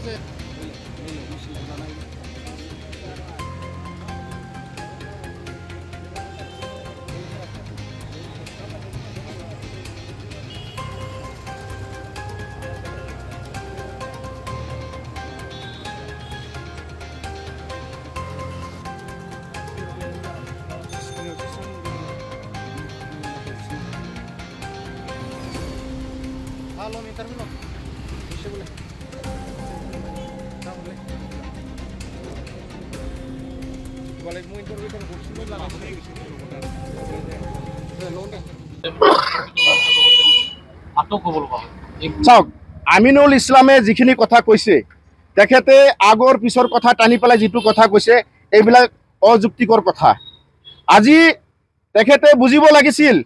Halo, minta dulu. Bisa boleh. Boleh. Boleh mau interview kan kursi में लगा চাওক আমিনুল ইছলামে যিখিনি কথা কৈছে তেখেতে আগৰ পিছৰ কথা টানি পেলাই যিটো কথা কৈছে এইবিলাক অযুক্তিকৰ কথা। আজি তেখেতে বুজিব লাগিছিল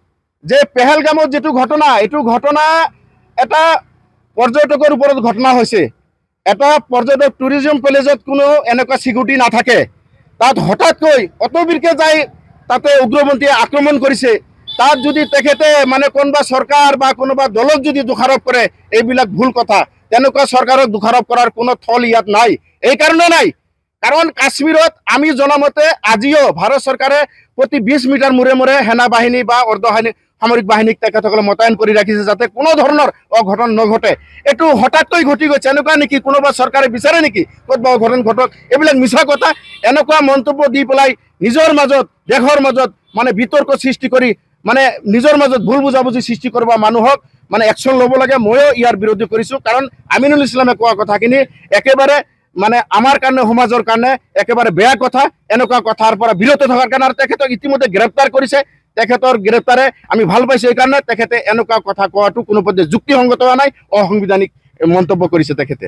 যে পেহেলগামত যেটো ঘটনা এটো ঘটনা এটা পৰ্যটকৰ ওপৰত ঘটনা হৈছে। এটা পৰ্যটক টুৰিজম প্লেজত কোনো এনেকুৱা সিকিউৰিটি নাথাকে। তাত হঠাৎকৈ অতবীৰকে যাই তাতে উগ্ৰপন্থীয়ে আক্ৰমণ কৰিছে। তাত যদি তেখেতে মানে কোনোবা চৰকাৰ বা কোনোবা দলক যদি দোষাৰোপ কৰে এইবিলাক ভুল কথা। তেনেকুৱা চৰকাৰক দোষাৰোপ কৰাৰ কোনো থল ইয়াত নাই। এই কাৰণে নাই কাৰণ কাশ্মীৰত আমি জনামতে আজিও ভাৰত চৰকাৰে প্ৰতি 20 মিটাৰ মূৰে মূৰে সেনা বাহিনী বা সামৰিক বাহিনীক তেখেতসকলে মোতায়েন কৰি ৰাখিছে যাতে কোনো ধৰণৰ অঘটন নঘটে। এটো হঠাৎকৈ ঘটি গৈছে এনেকুৱা নেকি কোনোবা চৰকাৰে বিচাৰে নেকি ক'তবা অঘটন ঘটক? এইবিলাক মিছা কথা। এনেকুৱা মন্তব্য দি পেলাই নিজৰ মাজত দেশৰ মাজত মানে বিতৰ্ক সৃষ্টি কৰি মানে নিজৰ মাজত ভুল বুজাবুজি সৃষ্টি কৰিব মানুহক মানে একশন ল'ব লাগে। ময়ো ইয়াৰ বিৰোধী কৰিছো কাৰণ আমিনুল ইছলামে কোৱা কথাখিনি একেবাৰে মানে আমাৰ কাৰণে সমাজৰ কাৰণে একেবাৰে বেয়া কথা। এনেকুৱা কথাৰ পৰা বিৰত থকাৰ কাৰণে আৰু তেখেতক ইতিমধ্যে গ্ৰেপ্তাৰ কৰিছে। তেখেতৰ গ্ৰেপ্তাৰে আমি ভাল পাইছো এই কাৰণে তেখেতে এনেকুৱা কথা কোৱাটো কোনো পদ্ধতি যুক্তিসংগত হোৱা নাই, অসাংবিধানিক মন্তব্য কৰিছে তেখেতে।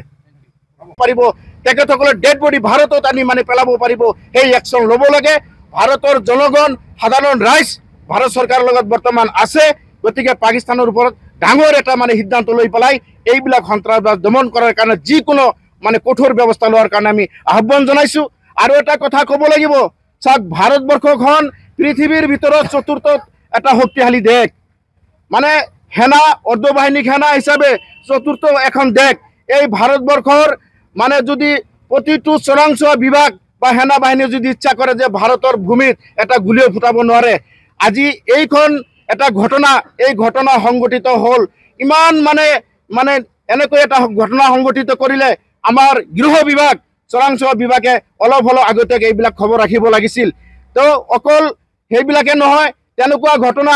পাৰিব তেখেতসকলৰ ডেড বডি ভাৰতত আনি মানে পেলাব পাৰিব সেই একশন ল'ব লাগে। ভাৰতৰ জনগণ সাধাৰণ ৰাইজ ভাৰত চৰকাৰৰ লগত বৰ্তমান আছে। গতিকে পাকিস্তানৰ ওপৰত ডাঙৰ এটা মানে সিদ্ধান্ত লৈ পেলাই এইবিলাক সন্ত্ৰাসবাদ দমন কৰাৰ কাৰণে যিকোনো মানে কঠোৰ ব্যৱস্থা লোৱাৰ কাৰণে আমি আহ্বান জনাইছো। আৰু এটা কথা ক'ব লাগিব চাওক ভাৰতবৰ্ষখন পৃথিৱীৰ ভিতৰত চতুৰ্থ এটা শক্তিশালী দেশ মানে সেনা অৰ্ধবাহিনীক সেনা হিচাপে চতুৰ্থ এখন দেশ। এই ভাৰতবৰ্ষৰ মানে যদি প্ৰতিটো চোৰাংচোৱা বিভাগ বা সেনা বাহিনী যদি ইচ্ছা কৰে যে ভাৰতৰ ভূমিত এটা গুলিও ফুটাব নোৱাৰে। আজি এইখন এটা ঘটনা এই ঘটনা সংঘটিত হ'ল ইমান মানে এনেকৈ এটা ঘটনা সংঘটিত কৰিলে আমাৰ গৃহ বিভাগ চোৰাংচোৱা বিভাগে অলপ হলেও আগতীয়াকৈ এইবিলাক খবৰ ৰাখিব লাগিছিল। তো অকল সেইবিলাকে নহয় তেনেকুৱা ঘটনা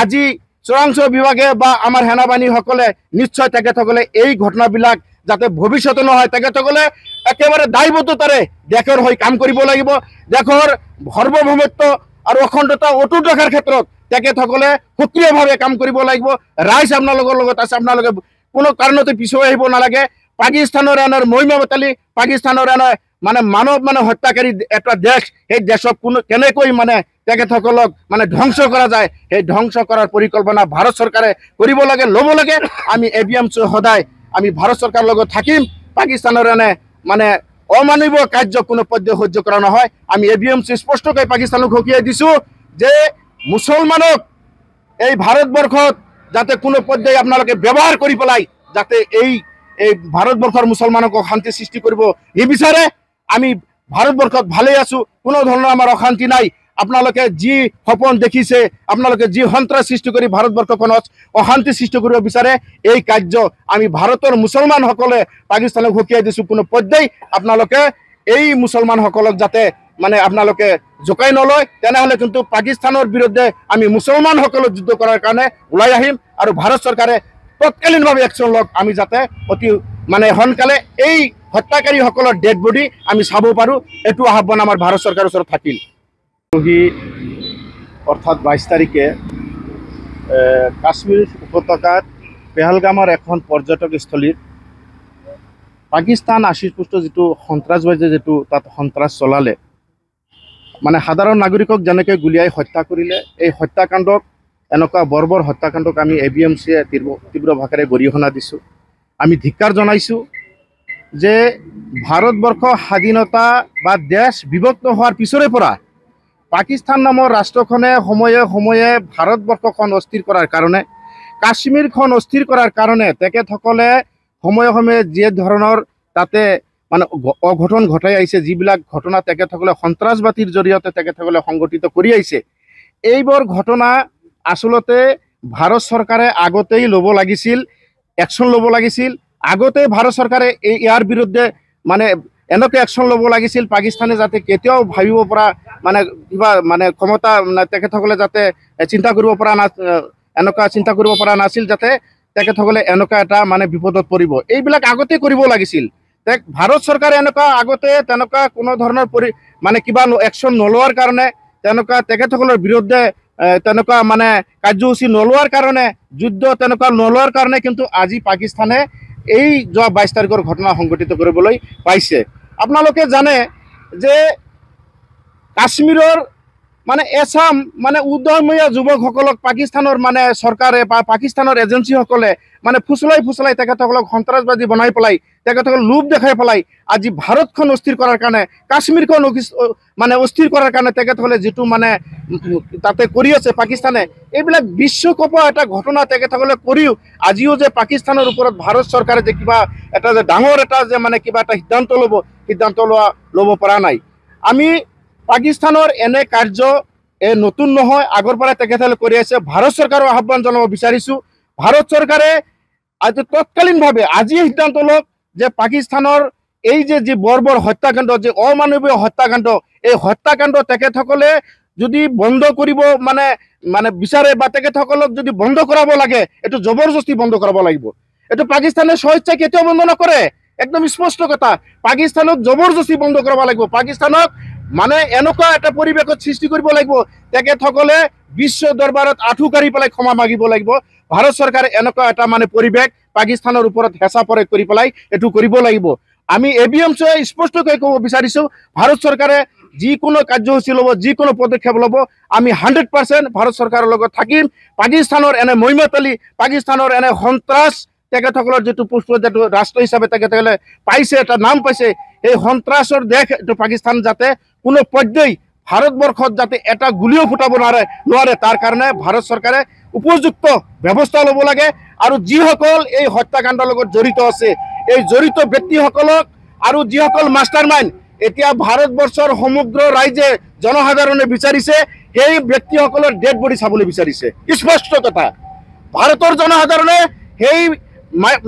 আজি চোৰাংচোৱা বিভাগে বা আমাৰ সেনা বাহিনীসকলে নিশ্চয় তেখেতসকলে এই ঘটনাবিলাক যাতে ভৱিষ্যতে নহয় তেখেতসকলে একেবাৰে দায়বদ্ধতাৰে দেশৰ হৈ কাম কৰিব লাগিব। দেশৰ সাৰ্বভৌমত্ব আৰু অখণ্ডতা অটুট ৰখাৰ ক্ষেত্ৰত তেখেতসকলে সক্ৰিয়ভাৱে কাম কৰিব লাগিব। ৰাইজ আপোনালোকৰ লগত আছে, আপোনালোকে কোনো কাৰণতে পিছুৱাই আহিব নালাগে। পাকিস্তানৰ এনে মহিমা বেতালি পাকিস্তানৰ এনে মানে মানৱ মানে হত্যাকাৰী এটা দেশ সেই দেশক কোনো কেনেকৈ মানে তেখেতসকলক মানে ধ্বংস কৰা যায় সেই ধ্বংস কৰাৰ পৰিকল্পনা ভাৰত চৰকাৰে কৰিব লাগে, ল'ব লাগে। আমি ABMC সদায় আমি ভাৰত চৰকাৰৰ লগত থাকিম। পাকিস্তানৰ এনে মানে অমানৱীয় কাৰ্য কোনো পৰ্যায় সহ্য কৰা নহয়। আমি ABMC স্পষ্টকৈ পাকিস্তানক সকীয়াই দিছো যে মুছলমানক এই ভাৰতবৰ্ষত যাতে কোনো পৰ্যায়ে আপোনালোকে ব্যৱহাৰ কৰি পেলাই যাতে এই ভাৰতবৰ্ষৰ মুছলমানক অশান্তি সৃষ্টি কৰিব নিবিচাৰে। আমি ভাৰতবৰ্ষত ভালে আছো, কোনো ধৰণৰ আমাৰ অশান্তি নাই। আপোনালোকে যি সপোন দেখিছে আপোনালোকে যি সন্ত্ৰাস সৃষ্টি কৰি ভাৰতবৰ্ষখনত অশান্তি সৃষ্টি কৰিব বিচাৰে এই কাৰ্য আমি ভাৰতৰ মুছলমানসকলে পাকিস্তানক সকীয়াই দিছো। কোনো পৰ্যায় আপোনালোকে এই মুছলমানসকলক যাতে মানে আপোনালোকে জোকাই নলয় তেনেহ'লে কিন্তু পাকিস্তানৰ বিৰুদ্ধে আমি মুছলমানসকলক যুদ্ধ কৰাৰ কাৰণে ওলাই আহিম। আৰু ভাৰত চৰকাৰে তৎকালীনভাৱে একশ্যন লওক আমি যাতে অতি মানে সোনকালে এই হত্যাকাৰীসকলৰ ডেড বডি আমি চাব পাৰোঁ। এইটো আহ্বান আমাৰ ভাৰত চৰকাৰৰ ওচৰত থাকিল। অৰ্থাৎ 22 তাৰিখে কাশ্মীৰ উপত্যকাত পেহেলগামৰ এখন পৰ্যটকস্থলীত পাকিস্তান আশীষপুষ্ট যিটো সন্ত্ৰাসবাদী যিটো তাত সন্ত্ৰাস চলালে মানে সাধাৰণ নাগৰিকক যেনেকৈ গুলিয়াই হত্যা কৰিলে এই হত্যাকাণ্ডক এনেকুৱা বৰ্বৰ হত্যাকাণ্ডক আমি ABMCয়ে তীব্ৰ ভাষাৰে গৰিহণা দিছোঁ। আমি ধিক্কাৰ জনাইছোঁ যে ভাৰতবৰ্ষ স্বাধীনতা বা দেশ বিভক্ত হোৱাৰ পিছৰে পৰা পাকিস্তান নামৰ ৰাষ্ট্ৰখনে সময়ে সময়ে ভাৰতবৰ্ষখন অস্থিৰ কৰাৰ কাৰণে কাশ্মীৰখন অস্থিৰ কৰাৰ কাৰণে তেখেতসকলে সময়ে সময়ে যি ধৰণৰ তাতে মানে অঘটন ঘটাই আহিছে, যিবিলাক ঘটনা তেখেতসকলে সন্ত্ৰাসবাদীৰ জৰিয়তে তেখেতসকলে সংগঠিত কৰি আহিছে। এইবোৰ ঘটনা আচলতে ভাৰত চৰকাৰে আগতেই ল'ব লাগিছিল, একশ্যন ল'ব লাগিছিল। আগতেই ভাৰত চৰকাৰে ইয়াৰ বিৰুদ্ধে মানে এনেকৈ একশ্যন ল'ব লাগিছিল, পাকিস্তানে যাতে কেতিয়াও ভাবিব পৰা মানে কিবা মানে ক্ষমতা তেখেতসকলে যাতে চিন্তা কৰিব পৰা এনেকুৱা চিন্তা কৰিব পৰা নাছিল, যাতে তেখেতসকলে এনেকুৱা এটা মানে বিপদত পৰিব। এইবিলাক আগতে কৰিব লাগিছিল। ভাৰত চৰকাৰে এনেকুৱা আগতে তেনেকুৱা কোনো ধৰণৰ মানে কিবা একশ্যন নলোৱাৰ কাৰণে, তেনেকুৱা তেখেতসকলৰ বিৰুদ্ধে তেনেকুৱা মানে কাৰ্যসূচী নলোৱাৰ কাৰণে, যুদ্ধ তেনেকুৱা নলোৱাৰ কাৰণে কিন্তু আজি পাকিস্তানে এই যোৱা 22 তাৰিখৰ ঘটনা সংঘটিত কৰিবলৈ পাইছে। আপোনালোকে জানে যে কাশ্মীৰৰ মানে এছাম মানে উদয়মীয়া যুৱকসকলক পাকিস্তানৰ মানে চৰকাৰে বা পাকিস্তানৰ এজেঞ্চিসকলে মানে ফুচলাই তেখেতসকলক সন্ত্ৰাসবাদী বনাই পেলাই, তেখেতসকলক লোভ দেখাই পেলাই আজি ভাৰতখন অস্থিৰ কৰাৰ কাৰণে, কাশ্মীৰখন মানে অস্থিৰ কৰাৰ কাৰণে তেখেতসকলে যিটো মানে তাতে কৰি আছে পাকিস্তানে, এইবিলাক বিশ্বকাপৰ এটা ঘটনা তেখেতসকলে কৰিও আজিও যে পাকিস্তানৰ ওপৰত ভাৰত চৰকাৰে যে কিবা এটা যে ডাঙৰ এটা যে মানে কিবা এটা সিদ্ধান্ত ল'ব পৰা নাই। আমি পাকিস্তানৰ এনে কাৰ্য নতুন নহয়, আগৰ পৰাই তেখেতসকলে কৰি আছে। ভাৰত চৰকাৰৰ আহ্বান জনাব বিচাৰিছোঁ, ভাৰত চৰকাৰে আজি তৎকালীনভাৱে আজি সিদ্ধান্ত লওক যে পাকিস্তানৰ এই যে বৰ্বৰ হত্যাকাণ্ড, যে অমানৱীয় হত্যাকাণ্ড, এই হত্যাকাণ্ড তেখেতসকলে যদি বন্ধ কৰিব মানে বিচাৰে বা তেখেতসকলক যদি বন্ধ কৰাব লাগে, এইটো জবৰদস্তি বন্ধ কৰাব লাগিব। এইটো পাকিস্তানে স্বেচ্ছাই কেতিয়াও বন্ধ নকৰে, একদম স্পষ্ট কথা। পাকিস্তানক জবৰদস্তি বন্ধ কৰাব লাগিব। পাকিস্তানক মানে এনেকুৱা এটা পৰিৱেশত সৃষ্টি কৰিব লাগিব, তেখেতসকলে বিশ্ব দৰবাৰত আঁঠু কাঢ়ি পেলাই ক্ষমা মাগিব লাগিব। ভাৰত চৰকাৰে এনেকুৱা এটা মানে পৰিৱেশ পাকিস্তানৰ ওপৰত হেঁচা প্ৰয়োগ কৰি পেলাই এইটো কৰিব লাগিব। আমি ABMCয়ে স্পষ্টকৈ ক'ব বিচাৰিছোঁ, ভাৰত চৰকাৰে যিকোনো কাৰ্যসূচী ল'ব, যিকোনো পদক্ষেপ ল'ব, আমি 100% ভাৰত চৰকাৰৰ লগত থাকিম। পাকিস্তানৰ এনে মহিমাতালী, পাকিস্তানৰ এনে সন্ত্ৰাস, তেখেতসকলৰ যিটো যিটো ৰাষ্ট্ৰ হিচাপে তেখেতসকলে পাইছে, এটা নাম পাইছে, এই সন্ত্ৰাসৰ দেশ এইটো পাকিস্তান যাতে কোনো পৰ্যায় ভাৰতবৰ্ষত যাতে এটা গুলিও ফুটাব নোৱাৰে, তাৰ কাৰণে ভাৰত চৰকাৰে উপযুক্ত ব্যৱস্থা ল'ব লাগে। আৰু যিসকল এই হত্যাকাণ্ডৰ লগত জড়িত আছে, এই জড়িত ব্যক্তিসকলক আৰু যিসকল মাষ্টাৰ মাইণ্ড এতিয়া ভাৰতবৰ্ষৰ সমগ্ৰ ৰাইজে জনসাধাৰণে বিচাৰিছে, সেই ব্যক্তিসকলৰ ডেড বডি চাবলৈ বিচাৰিছে। স্পষ্ট কথা, ভাৰতৰ জনসাধাৰণে সেই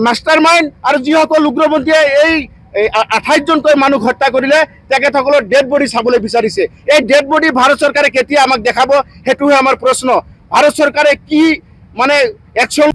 মাষ্টাৰ মাইণ্ড আৰু যিসকল উগ্ৰপন্থীয়ে এই 28জনকৈ মানুহ হত্যা কৰিলে, তেখেতসকলৰ ডেড বডি চাবলৈ বিচাৰিছে। এই ডেড বডি ভাৰত চৰকাৰে কেতিয়া আমাক দেখাব, সেইটোহে আমাৰ প্ৰশ্ন। ভাৰত চৰকাৰে কি মানে একশ্যন